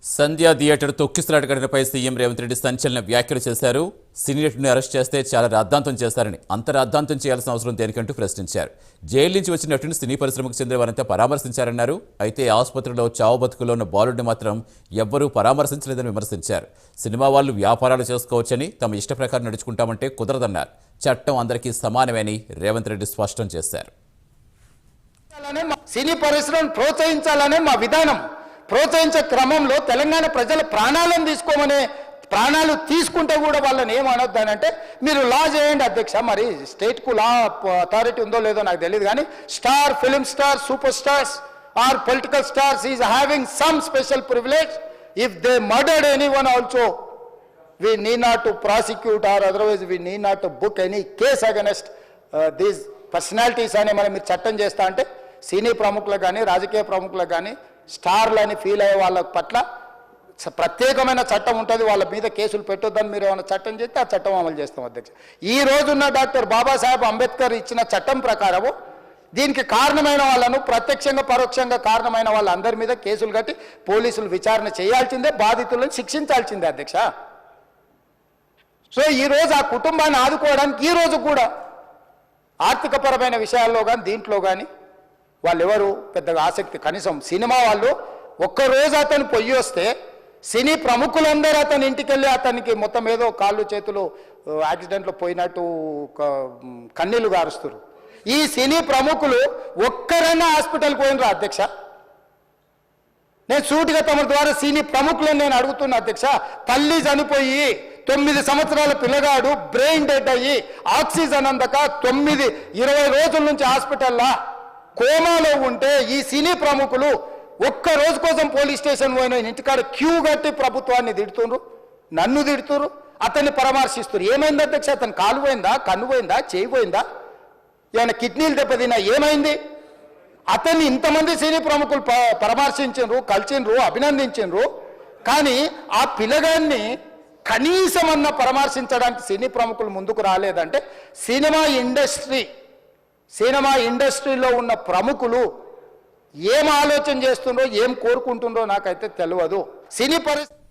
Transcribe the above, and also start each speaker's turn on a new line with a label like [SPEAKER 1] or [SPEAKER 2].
[SPEAKER 1] సంధ్యా theatre తొక్కిసలాట ఘటనపై CM Revanth Reddy సంచలన వ్యాఖ్యలు చేశారు. సినీ నటుడిని అరెస్ట్ చేస్తే చాలా రాద్ధాంతం చేస్తారని, అంత రాద్ధాంతం చేయాల్సిన అవసరం దేనికంటూ ప్రశ్నించారు. జైలు నుంచి వచ్చిన నటుడిని సినీ పరిశ్రమకు చెందిన వారంతా పరామర్శించారన్నారు. అయితే ఆసుపత్రిలో చావు బతుకులో ఉన్న బాలుడిని మాత్రం ఎవ్వరూ పరామర్శించలేదని విమర్శించారు. సినిమా వాళ్ళు వ్యాపారాలు చేసుకోవచ్చని, తమ ఇష్ట ప్రకారం నడుచుకుంటామంటే కుదరదన్నారు. చట్టం అందరికీ సమానమని రేవంత్ రెడ్డి స్పష్టం చేశారు.
[SPEAKER 2] సినీ పరిశ్రమను ప్రోత్సహించాలనే మా విధానం. ప్రోత్సహించే క్రమంలో తెలంగాణ ప్రజల ప్రాణాలను తీసుకోమనే, ప్రాణాలు తీసుకుంటే కూడా వాళ్ళని ఏమనొద్దానంటే మీరు లా చేయండి అధ్యక్ష. మరి స్టేట్కు లా అథారిటీ ఉందో లేదో నాకు తెలియదు, కానీ star, film star, super stars or political stars is having some special privilege. If they murdered anyone also we need not to prosecute or otherwise we need not to book any case against these personalities అని మనం మీరు చట్టం చేస్తా అంటే సినీ ప్రముఖులకు కానీ, రాజకీయ ప్రముఖులకు కానీ, స్టార్లని ఫీల్ అయ్యే వాళ్ళ పట్ల ప్రత్యేకమైన చట్టం ఉంటుంది. వాళ్ళ మీద కేసులు పెట్టొద్దని మీరు ఏమైనా చట్టం చేస్తే ఆ చట్టం అమలు చేస్తాం అధ్యక్ష. ఈ రోజున్న డాక్టర్ బాబాసాహెబ్ అంబేద్కర్ ఇచ్చిన చట్టం ప్రకారము దీనికి కారణమైన వాళ్ళను, ప్రత్యక్షంగా పరోక్షంగా కారణమైన వాళ్ళందరి మీద కేసులు కట్టి పోలీసులు విచారణ చేయాల్సిందే, బాధితులను శిక్షించాల్సిందే అధ్యక్ష. సో ఈరోజు ఆ కుటుంబాన్ని ఆదుకోవడానికి ఈ రోజు కూడా ఆర్థికపరమైన విషయాల్లో కానీ దీంట్లో కానీ వాళ్ళు ఎవరు పెద్దగా ఆసక్తి, కనీసం సినిమా వాళ్ళు ఒక్కరోజు అతను పొయ్యి వస్తే సినీ ప్రముఖులందరూ అతని ఇంటికి వెళ్ళి అతనికి మొత్తం ఏదో కాళ్ళు చేతులు యాక్సిడెంట్లో పోయినట్టు కన్నీళ్లు గారుస్తారు. ఈ సినీ ప్రముఖులు ఒక్కరైనా హాస్పిటల్కి పోయినరా అధ్యక్ష? నేను సూటిగా తమ ద్వారా సినీ ప్రముఖులను నేను అడుగుతున్నా అధ్యక్ష. తల్లి చనిపోయి 9 సంవత్సరాల పిల్లగాడు బ్రెయిన్ డెడ్ అయ్యి ఆక్సిజన్ అందక 20 రోజుల నుంచి హాస్పిటల్లో కోమాలో ఉంటే ఈ సినీ ప్రముఖులు ఒక్క రోజు కోసం పోలీస్ స్టేషన్ పోయిన ఇంటికాడ క్యూ కట్టి ప్రభుత్వాన్ని తిడుతున్నారు, నన్ను తిడుతున్నారు, అతన్ని పరామర్శిస్తున్నారు. ఏమైంది అధ్యక్ష? అతను కాలు పోయిందా, కన్ను పోయిందా, చేయి పోయిందా, ఏమైనా కిడ్నీలు దెబ్బతిన్నా, ఏమైంది? అతన్ని ఇంతమంది సినీ ప్రముఖులు పరామర్శించారు, కలిసిండ్రు, అభినందించారు. కానీ ఆ పిల్లగాన్ని కనీసం అన్న పరామర్శించడానికి సినీ ప్రముఖులు ముందుకు రాలేదంటే సినిమా ఇండస్ట్రీలో ఉన్న ప్రముఖులు ఏం ఆలోచన చేస్తుండ్రో, ఏం కోరుకుంటుండ్రో నాకైతే తెలియదు. సినీ పరిస్థితి